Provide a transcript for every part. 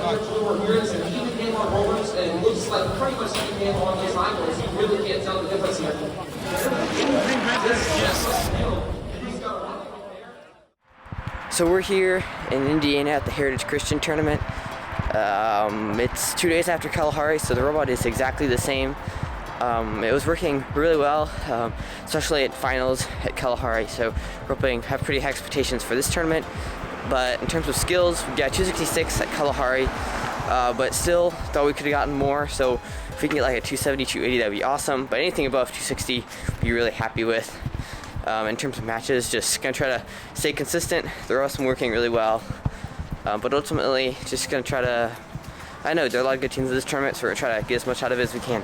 You're in some heated game on rollers, and it looks like pretty much heated game on those angles. You really can't tell the difference here. So we're here in Indiana at the Heritage Christian Tournament. It's 2 days after Kalahari, so the robot is exactly the same. It was working really well, especially at finals at Kalahari, so we're hoping have pretty high expectations for this tournament. But in terms of skills, we got 266 at Kalahari, but still thought we could have gotten more, so if we can get like a 270, 280, that'd be awesome. But anything above 260, we'd be really happy with. In terms of matches, just gonna try to stay consistent. The rest been working really well, but ultimately just gonna try to, I know there are a lot of good teams in this tournament, so we're gonna try to get as much out of it as we can.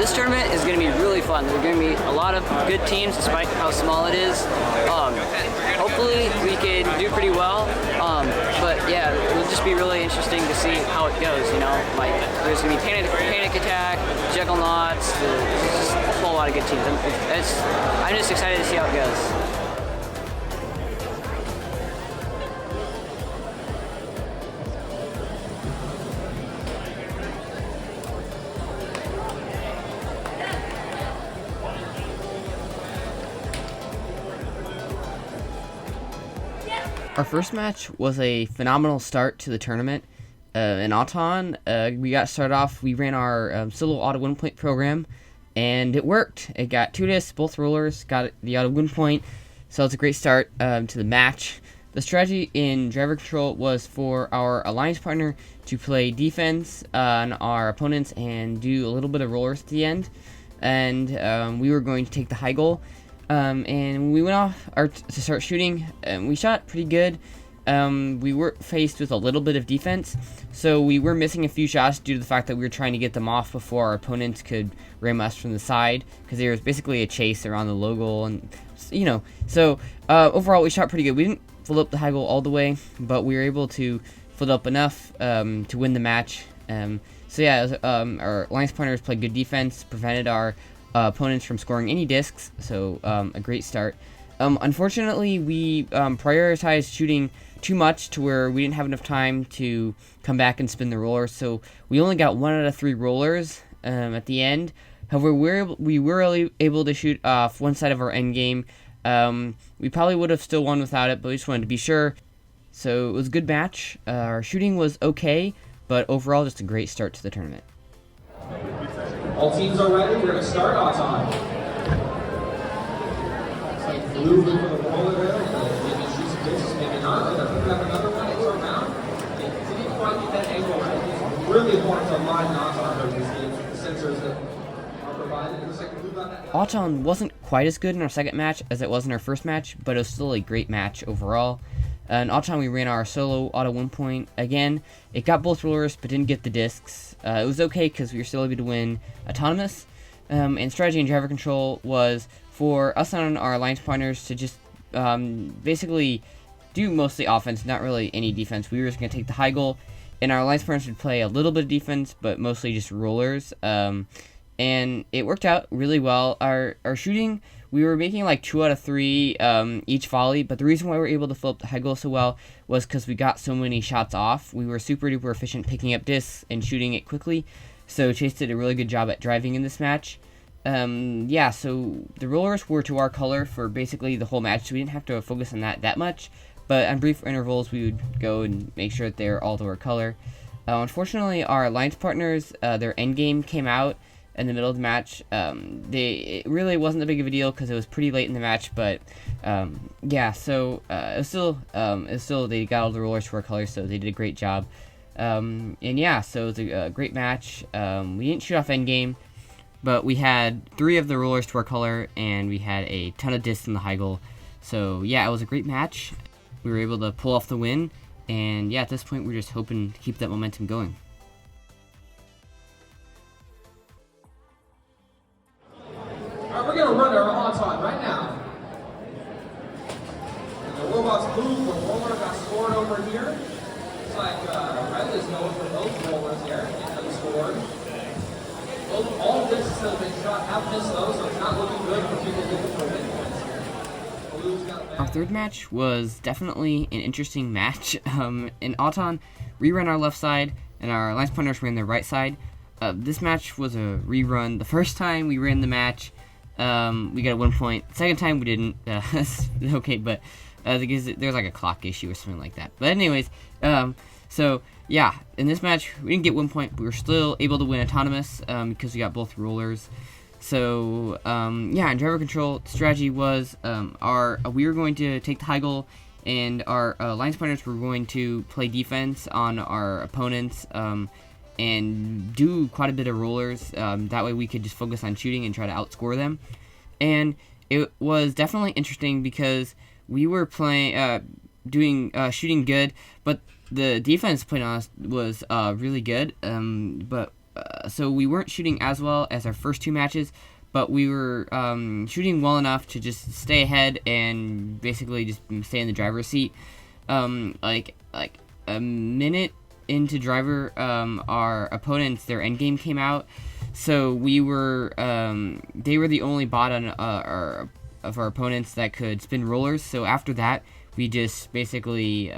This tournament is going to be really fun. There are going to be a lot of good teams despite how small it is. Hopefully we can do pretty well, but yeah, it'll just be really interesting to see how it goes, you know. Like, there's going to be Panic Attack, Jugglernauts, there's just a whole lot of good teams. I'm just excited to see how it goes. Our first match was a phenomenal start to the tournament. In Auton, we got started off, we ran our solo auto win point program, and it worked. It got 2 discs, both rollers, got the auto win point, so it's a great start to the match. The strategy in driver control was for our alliance partner to play defense on our opponents and do a little bit of rollers at the end, and we were going to take the high goal. And we went off to start shooting, and we shot pretty good. We were faced with a little bit of defense, so we were missing a few shots due to the fact that we were trying to get them off before our opponents could ram us from the side, because there was basically a chase around the low goal, and you know. So overall, we shot pretty good. We didn't fill up the high goal all the way, but we were able to fill up enough to win the match. So yeah, our alliance partners played good defense, prevented our opponents from scoring any discs, so a great start. Unfortunately, we prioritized shooting too much to where we didn't have enough time to come back and spin the roller, so we only got 1 out of 3 rollers at the end. However, we were able to shoot off one side of our end game. We probably would have still won without it, but we just wanted to be sure. So it was a good match. Our shooting was okay, but overall just a great start to the tournament. All teams are ready. We're going to start on time. It's like blue for the roller there. Maybe shoot some discs, maybe not. They're going to have another one extra round. They didn't quite get that angle right. It's really important to align knots on these games with the sensors that are provided. It looks like blue got that. Auton wasn't quite as good in our second match as it was in our first match, but it was still a great match overall. In Auton, we ran our solo auto win point again. It got both rollers, but didn't get the discs. It was okay because we were still able to win autonomous. And strategy and driver control was for us and our alliance partners to just basically do mostly offense, not really any defense. We were just going to take the high goal, and our alliance partners would play a little bit of defense, but mostly just rollers. And it worked out really well. Our shooting, we were making like 2 out of 3 each volley, but the reason why we were able to fill up the high goal so well was because we got so many shots off. We were super duper efficient picking up discs and shooting it quickly, so Chase did a really good job at driving in this match. Yeah, so the rollers were to our color for basically the whole match, so we didn't have to focus on that much, but on brief intervals we would go and make sure that they're all to our color. Unfortunately, our alliance partners, their end game came out in the middle of the match. It really wasn't that big of a deal because it was pretty late in the match, but yeah, so it was still they got all the rollers to our colors, so they did a great job. And yeah, so it was a great match. We didn't shoot off endgame, but we had 3 of the rollers to our color, and we had a ton of discs in the high goal. So yeah, it was a great match. We were able to pull off the win, and yeah, at this point we're just hoping to keep that momentum going. All right, we're going to run our on right now. And the robots move, the roller got scored over here. Looks like Red is known for those rollers here. Get them scored. all discs that have been shot have missed those, so it's not looking good for people looking for win points here. Blue's got a Our bad. third match was definitely an interesting match. In Auton, we ran our left side, and our alliance partners ran their right side. This match was a rerun. The first time we ran the match, we got a 1 point. The second time we didn't. Okay, but because there's like a clock issue or something like that. But anyways, so yeah, in this match we didn't get 1 point, but we were still able to win autonomous because we got both rollers. So yeah, in driver control, the strategy was we were going to take the high goal, and our alliance partners were going to play defense on our opponents and do quite a bit of rollers. That way we could just focus on shooting and try to outscore them. And it was definitely interesting because we were playing, shooting good, but the defense playing on us was really good. So we weren't shooting as well as our first two matches, but we were shooting well enough to just stay ahead and basically just stay in the driver's seat. Like a minute into driver, our opponents, their endgame came out, so we were they were the only bot on our opponents that could spin rollers. So after that, we just basically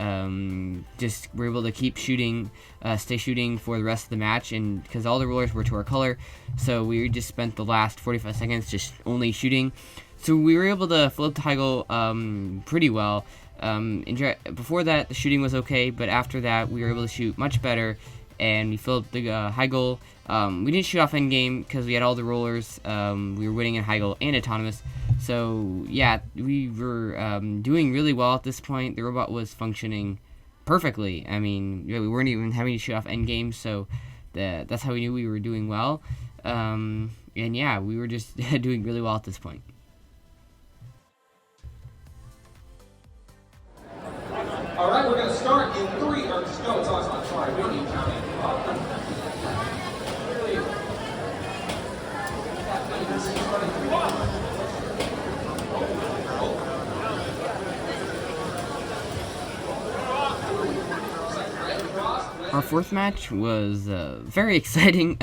just were able to keep shooting, stay shooting for the rest of the match, and because all the rollers were to our color, so we just spent the last 45 seconds just only shooting. So we were able to flip the high goal pretty well. Before that, the shooting was okay, but after that, we were able to shoot much better, and we filled the high goal. We didn't shoot off endgame because we had all the rollers. We were winning in high goal and autonomous. So yeah, we were doing really well at this point. The robot was functioning perfectly. I mean, we weren't even having to shoot off endgame, so that's how we knew we were doing well. And yeah, we were just doing really well at this point. All right, we're going to start in 3, or just go, it's not, sorry, we don't need counting. Our fourth match was very exciting.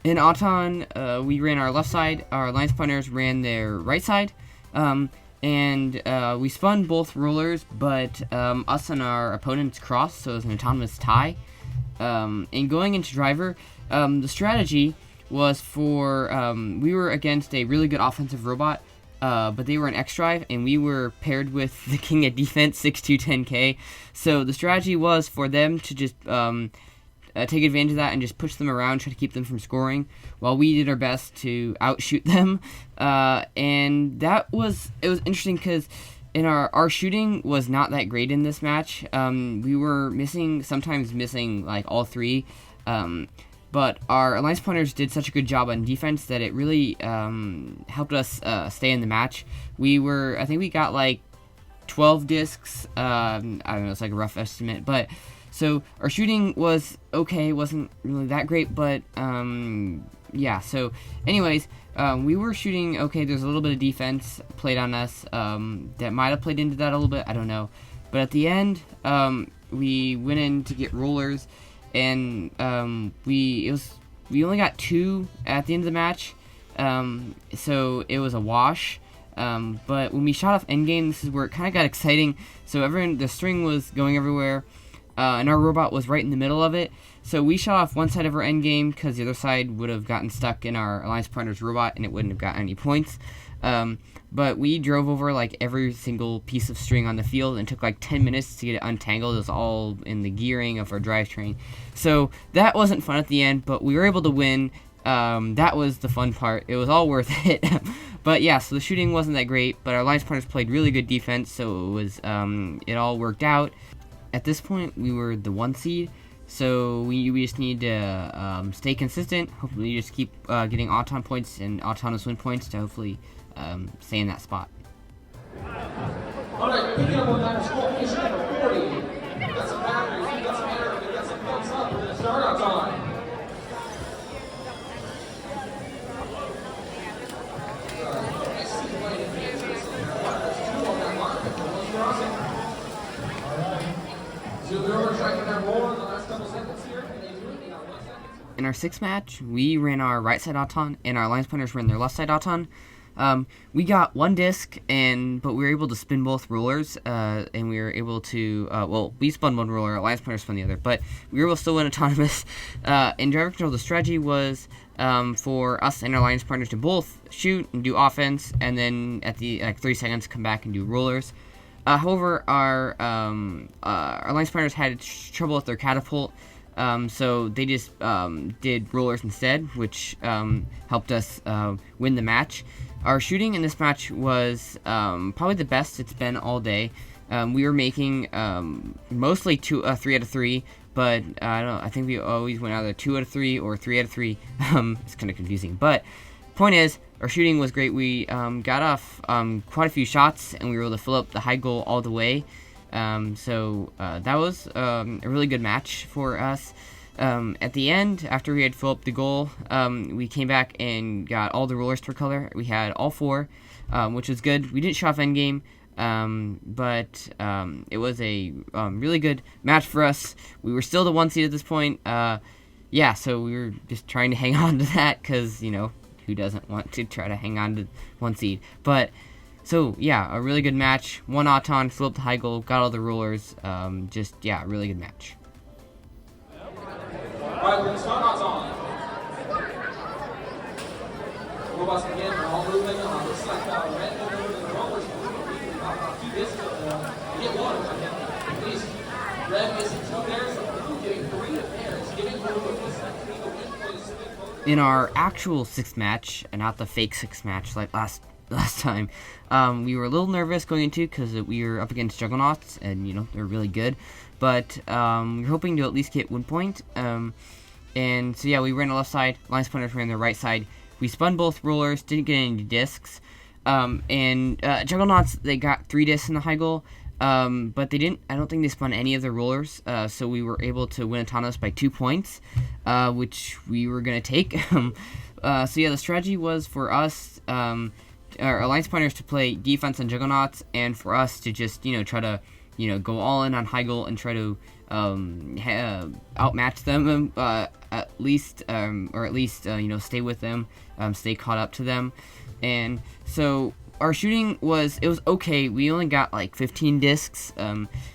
In Auton, we ran our left side, our alliance partners ran their right side, and we spun both rollers, but us and our opponents crossed, so it was an autonomous tie. And going into driver, the strategy was for we were against a really good offensive robot, but they were an X drive, and we were paired with the king of defense, 6'2", 10K. So the strategy was for them to just take advantage of that and just push them around, try to keep them from scoring, while we did our best to outshoot them. And it was interesting because our shooting was not that great in this match. We were sometimes missing like all three. But our alliance partners did such a good job on defense that it really helped us stay in the match. I think we got like 12 discs. I don't know, it's like a rough estimate. But so our shooting was okay, wasn't really that great. But yeah, so anyways, we were shooting okay. There's a little bit of defense played on us that might have played into that a little bit. I don't know. But at the end, we went in to get rollers. And we only got 2 at the end of the match, so it was a wash. But when we shot off endgame, this is where it kind of got exciting. So the string was going everywhere, and our robot was right in the middle of it. So we shot off one side of our endgame because the other side would have gotten stuck in our alliance partner's robot, and it wouldn't have gotten any points. But we drove over like every single piece of string on the field and took like 10 minutes to get it untangled. It was all in the gearing of our drivetrain. So that wasn't fun at the end, but we were able to win. That was the fun part. It was all worth it. But yeah, so the shooting wasn't that great, but our alliance partners played really good defense, so it was it all worked out. At this point, we were the 1 seed, so we just need to stay consistent. Hopefully, just keep getting Auton points and autonomous win points to hopefully stay in that spot. All right, picking up on that score, position number 40. That's a battery, that's an error, that's a thumbs up. We're going to start our time. So we're tracking that roll in the last couple seconds here. And they do it in 1 second. in our sixth match, we ran our right side auton, and our alliance partners ran their left side auton. We got one disc, but we were able to spin both rulers, and we were able to, we spun one ruler, Alliance Partner spun the other, but we were able to still win autonomous. In driver control, the strategy was for us and our Alliance Partners to both shoot and do offense, and then at the 30 seconds come back and do rulers. However, our Alliance Partners had trouble with their catapult, so they just did rulers instead, which helped us win the match. Our shooting in this match was probably the best it's been all day. We were making mostly 3 out of 3, but I think we always went either 2 out of 3 or 3 out of 3. It's kind of confusing, but point is, our shooting was great. We got off quite a few shots, and we were able to fill up the high goal all the way. So that was a really good match for us. At the end, after we had filled up the goal, we came back and got all the rulers to our color. We had all 4, which was good. We didn't show off endgame, but it was a really good match for us. We were still the 1 seed at this point. Yeah, so we were just trying to hang on to that because, who doesn't want to try to hang on to 1 seed? But, so, yeah, a really good match. 1 auton, flipped the high goal, got all the rulers. Really good match. Alright, we're going to start auton. Robots again are all moving. Looks like red moving over the rollers. About 2 discs. Get 1, at least. Red missing 2 pairs. Getting 3 pairs. Getting 4 pairs. In our actual 6th match, and not the fake 6th match like last time, we were a little nervous going into because we were up against Juggernauts, and they're really good. But we were hoping to at least get 1 point. And so yeah, we ran the left side. Alliance Partners ran the right side. We spun both rulers, didn't get any discs. Juggernauts, they got 3 discs in the high goal. But they didn't. I don't think they spun any of the rulers. So we were able to win autonomous by 2 points, which we were gonna take. So yeah, the strategy was for us, our Alliance Partners to play defense on Juggernauts, and for us to just try to go all in on high goal and try to outmatch them at least stay with them, stay caught up to them. And so our shooting was okay. We only got like 15 discs,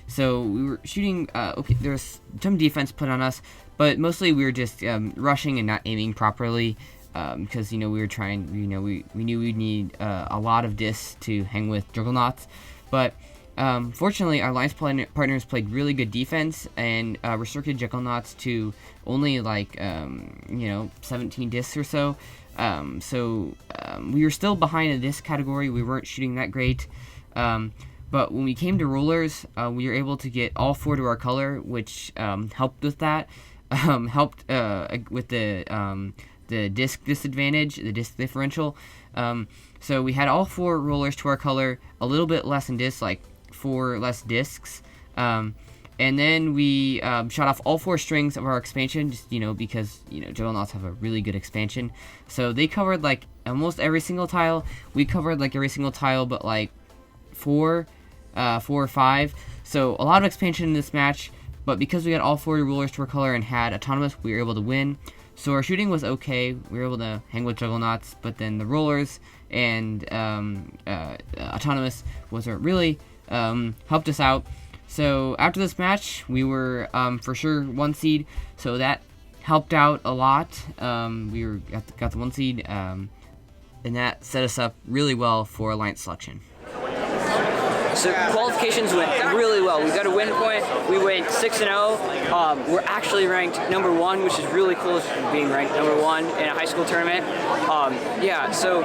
so we were shooting okay. There was some defense put on us, but mostly we were just rushing and not aiming properly, because we were trying. We knew we'd need a lot of discs to hang with Juggernauts, but fortunately, our alliance partners played really good defense and restricted Juggernauts to only 17 discs or so. We were still behind in this category. We weren't shooting that great. But when we came to rulers, we were able to get all 4 to our color, which helped with that. Helped with the disc disadvantage, the disc differential. So we had all 4 rulers to our color, a little bit less in discs, like 4 less discs. And then we shot off all 4 strings of our expansion, just, because, Juggernauts have a really good expansion. So they covered, almost every single tile. We covered, every single tile but, 4 or 5. So a lot of expansion in this match, but because we got all 4 rulers to our color and had autonomous, we were able to win. So our shooting was okay. We were able to hang with Juggernauts, but then the rulers and autonomous was really helped us out. So after this match, we were for sure 1 seed, so that helped out a lot. We got the 1 seed, and that set us up really well for alliance selection. So qualifications went really well. We got a win point. We went 6-0. We're actually ranked number 1, which is really cool, being ranked number 1 in a high school tournament. So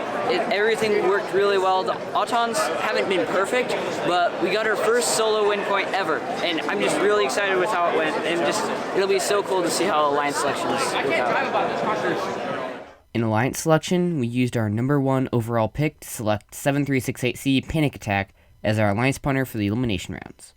everything worked really well. The autons haven't been perfect, but we got our first solo win point ever, and I'm just really excited with how it went. And it'll be so cool to see how alliance selections work out. In alliance selection, we used our number 1 overall pick to select 7368C Panic Attack as our alliance partner for the elimination rounds.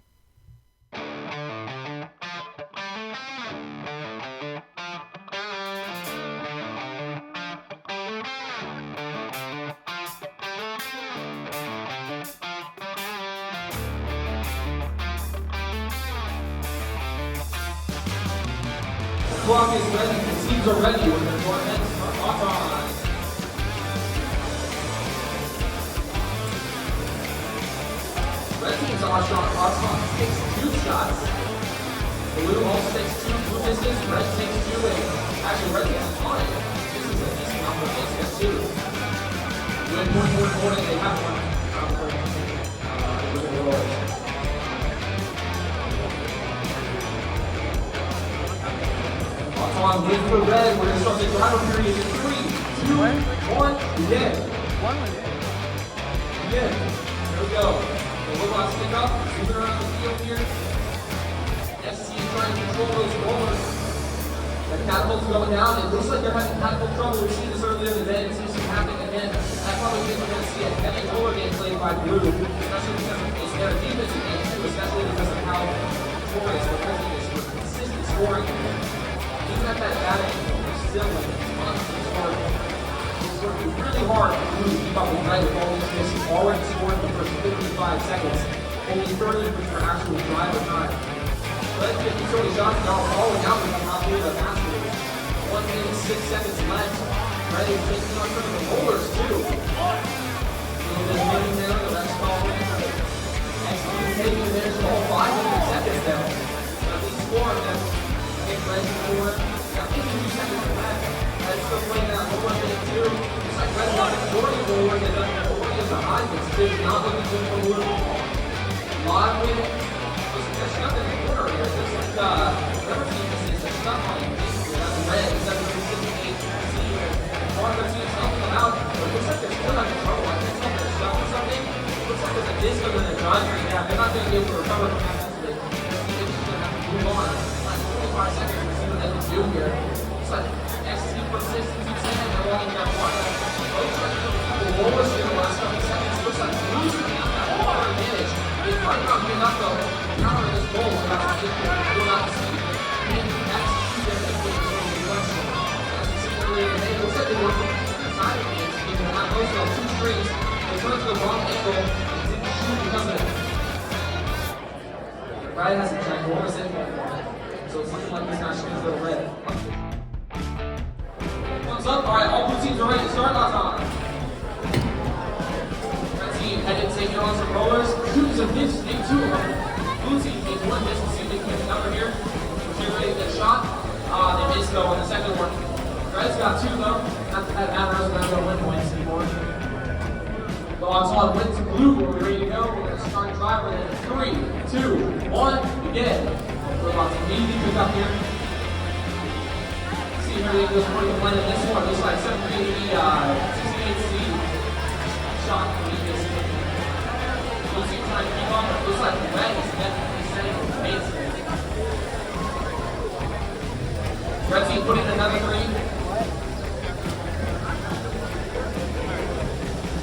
clock is ready. The teams are ready. We're going to go ahead and start off on. Red team's Oshon takes 2 shots. Blue also takes 2 blue distance. Red takes 2. And actually, red takes 1. This is a decent number of takes 2. Win point, they have one. With the Royals. On win for red, we're going to start the driver period in 3, 2, 1, begin. Begin. Here we go. The robots pick up, moving around the field here. SC is trying to control those rollers. The catapult's going down. It looks like they're having catapult trouble. We've seen this earlier in the day. It seems to be happening again. I probably think we're going to see a heavy roller game played by blue, especially because it's their defensive game too, especially because of how victorious we're playing this with consistent scoring. Even at that bad angle, we're still like constant scoring. It's working really hard for blue to keep up with red with all these misses. Already scored in the first 55 seconds. Only 30 for actual driver time. Red 50 so many shots now falling out with the top of the basket. 1 minute, 6 seconds left. Red is taking on some of the rollers too. A little bit of winning there, the rest following. Executing taking advantage of all 500 seconds now. At least 4 of them. Red forward. Got 52 seconds left. Red's still playing that over minute 2. Looks like Red's got the majority forward. They've got the majority of the high. It's not looking good for blue. Live win. There's nothing in the corner here. It looks like whatever team this is, they're stuck on it. Basically, that's red. It's 7-6-8. Part of their team's helping them out. But it looks like they're still having trouble. I think something's stuck or something. It looks like there's a disc under the drive right now. They're not going to be able to recover from that. They're just going to have to move on. 5 seconds to see what they can do here. It's like SC persistence keeps saying they're walking down one. Looks like the lowest in the last couple seconds. Looks like Blue's going to have that water advantage. It might not be enough though to counter this goal. We're not to see. And that's their defense is going to be question. As we see earlier today, it looks like they were inside of games. Even not those 2 strings. They turned to the wrong angle and didn't shoot because of it. Ryan has a ginormous impact on it. So it's looking like this match is going to go red. Thumbs up. All right, all blue teams are ready to start. Lots on. Red team headed taking on some rollers. Shooting some discs, take 2 of them. Blue team takes 1 disc. See if they can get the number here. They're ready to get a shot. They missed though on the second one. Red's got 2 though. Not that that matters. We're not going to win points anymore. Dogs on win to blue. We're ready to go. We're going to start driver in 3, 2, 1, begin. We're about to immediately pick up here. See how they goes for the plan in this one. Looks like 68C shot for me this game. Blue team trying to keep up, but it looks like red is definitely setting the pace. Red team putting another 3.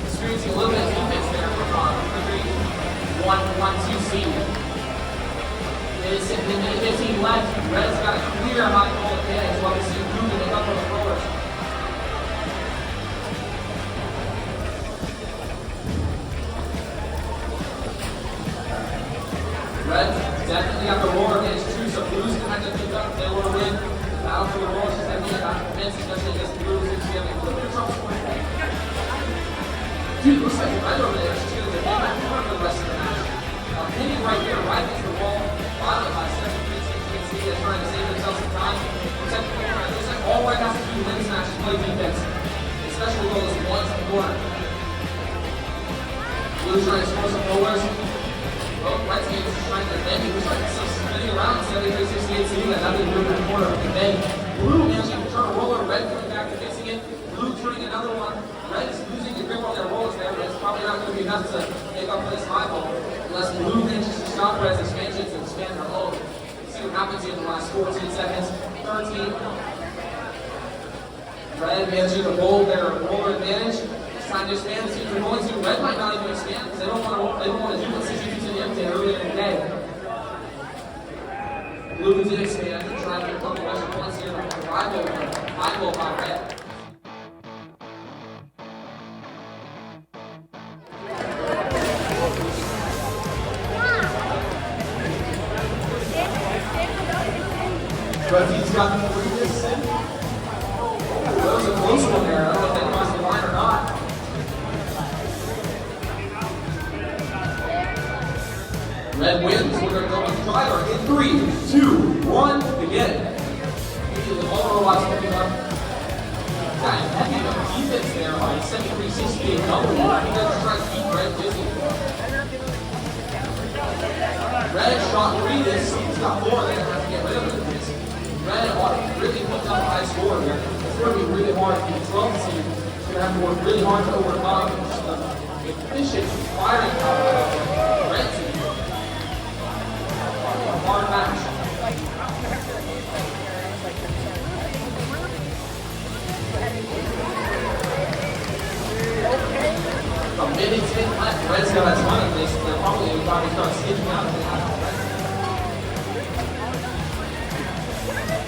Experiencing a little bit of defense there from the 3-1-1-2C. It is 15 left. Red's got a clear high ball advantage while we see blue to make up for the rollers. Red definitely got the roller advantage too, so blue's gonna have to pick up if they want to win. The battle for the rollers is definitely about defense, especially against blue, who's having a little bit of trouble scoring that. Dude, looks like red over there is just gonna defend that corner for the rest of the match. Hitting right here, right against the wall. Bottom by 7 minutes, you can see they're trying to save themselves some time. Looks like all Red has to do to win this match is play defense, especially with those ones in the corner. Blue's trying to score some rollers. Oh, Red's game is trying to defend. He looks like some spinning around 73-68 seeing that nothing blue in the corner. And then blue managing to turn a roller, red coming back and fixing it. Blue turning another one. Red is losing the grip on their rollers there, but it's probably not going to be enough to make up for this high ball. Unless blue manages to stop Red's expansions and expand their load. See what happens here in the last 14 seconds. 13. Red managing to hold their roller advantage. It's time to expand. See if they're going to. Red might not even expand because they don't want to do what CCP to the did earlier in the day. Blue did expand. They're trying to get a couple extra points here. High ball by Red. Red team's got the Red wins. We're going to go with the driver in 3, 2, 1, begin. The ball robots picking up. Got heavy defense there by 7368 double. I think they're just trying to keep Red busy. Red shot 3 this. He's got 4. They're going to have to get rid of it. Red really putting up a high score here. It's going to be really hard for the 12th team. It's going to have to work really hard to overcome the efficient firing power of the Red team. A hard match. A minute 10 left. Red's got a ton of this. They're probably about to start skipping out of the half.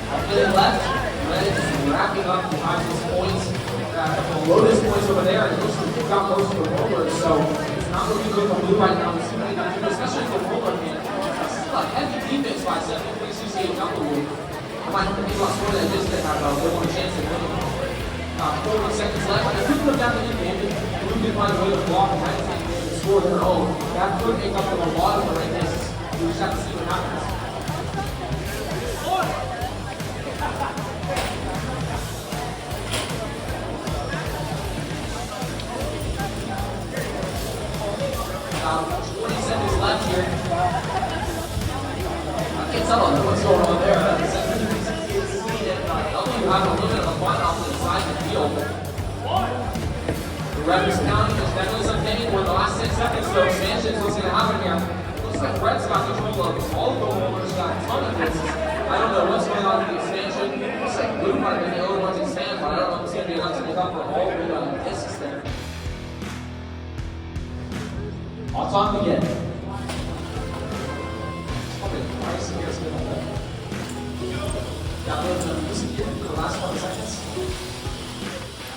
A minute left. Red is wrapping up behind his points. Lotus points over there, and it looks like he's got most of the rollers, so it's not looking good for blue right now, especially for roller man. This is a heavy defense by 7368 W. I might have to think about scoring that distance, have a good one chance at winning. 40 seconds left. If we put down the game, blue can find a way to block and red team and score their own. That could make up for a lot of the red misses. We just have to see what happens. About 20 seconds left here. I can't tell what's going on there. W have a little bit of a fun off to the side of the field. The ref is counting. There's definitely some pain. We're in the last 10 seconds, so expansion is what's going to happen here. Looks like Red's got control of all of the rollers, got a ton of misses. I don't know what's going on with the expansion. Looks like blue might have been the only one to expand, but I don't know if it's going to be enough to make up for all the misses there. On time again. Okay, nice. Here's the ball. Got a little bit of music here for the last 1 seconds.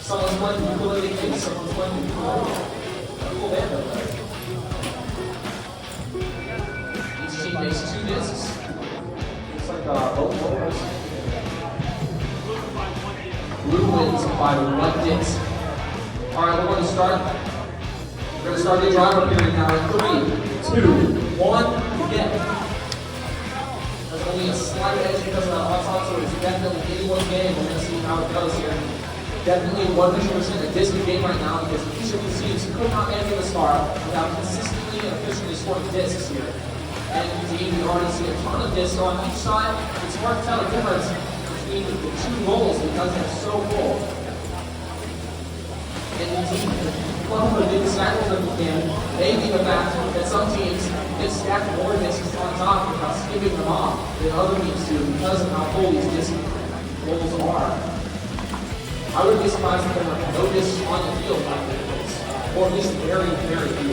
Someone's playing the ukulele case, someone's playing the ukulele. Cool band over there. Each team makes 2 discs. Looks like both bowlers. Blue wins by 1 disc. Alright, we're going to start. We're going to start the driver period now in 3, 2, 1, begin. There's only a slight edge because of that hot so it's definitely anyone's game. We're going to see how it goes here. Definitely 100% a distant game right now because each of these teams could not make it this far without consistently and efficiently scoring discs here. And indeed, we already see a ton of discs on each side. It's hard to tell the difference between the 2 rolls because they're so full. And indeed, one of the biggest factors of the game may be the fact that some teams get stacked more discs on top without skipping them off than other teams do because of how full these disc rolls are. I would be surprised if there were no discs on the field by the place, or at least very, very few.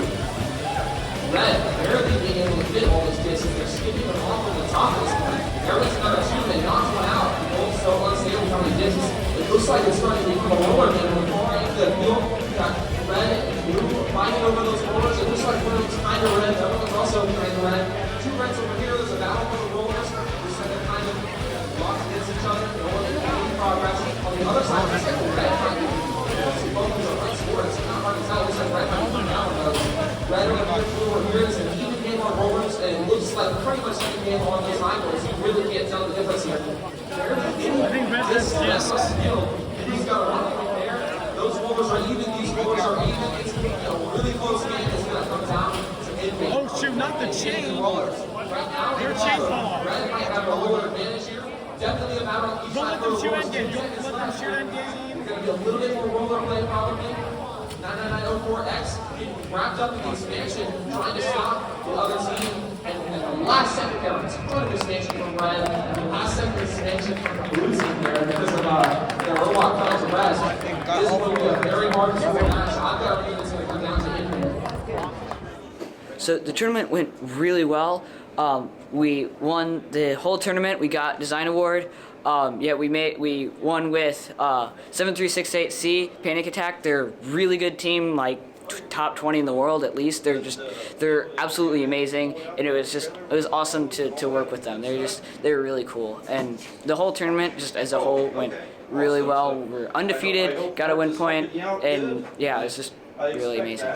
Red barely being able to fit all these discs if they're skipping them off on the top of this point. There was another 2, they knocked one out. The ball's so unstable how many discs. It looks like it's starting to become a roller game. We're going into the field. We got Red and blue fighting over those rollers. It looks like one of them's kind of red, the other one's also kind of red. 2 reds over here, there's a battle for the rollers. Looks like they're kind of locked against each other. No one is making progress. On the other side, looks like Red might be. See, both of them are right scores. It's not hard to tell. It looks like Red might be down with those. Red over here, blue over here. It's an even game on rollers, and it looks like pretty much even game on those rivals. You really can't tell the difference here. I think Red is discs. He's got a 1 point there. Those rollers are even. These rollers are even. It's a really close game. It's going to come down to mid-game. Oh shoot, not the chain. Rollers. Right now, Red might have a roller advantage here. Definitely a matter of each side of those rollers. Let them shoot end game. Going to be a little bit more roller play probably. 99904X wrapped up in the expansion, trying to stop the other team. And the last second there, it's a ton of expansion from Red. And the last second expansion from the blue team there because of their robot coming to rest. This will be a very hard to score match. I've got a feeling it's going to come down to infinite. So the tournament went really well. We won the whole tournament. We got design award. We won with 7368C Panic Attack. They're a really good team, like top 20 in the world at least. They're absolutely amazing, and it was awesome to work with them. They're really cool, and the whole tournament just as a whole went really well. We're undefeated, got a win point, and yeah, it's just really amazing.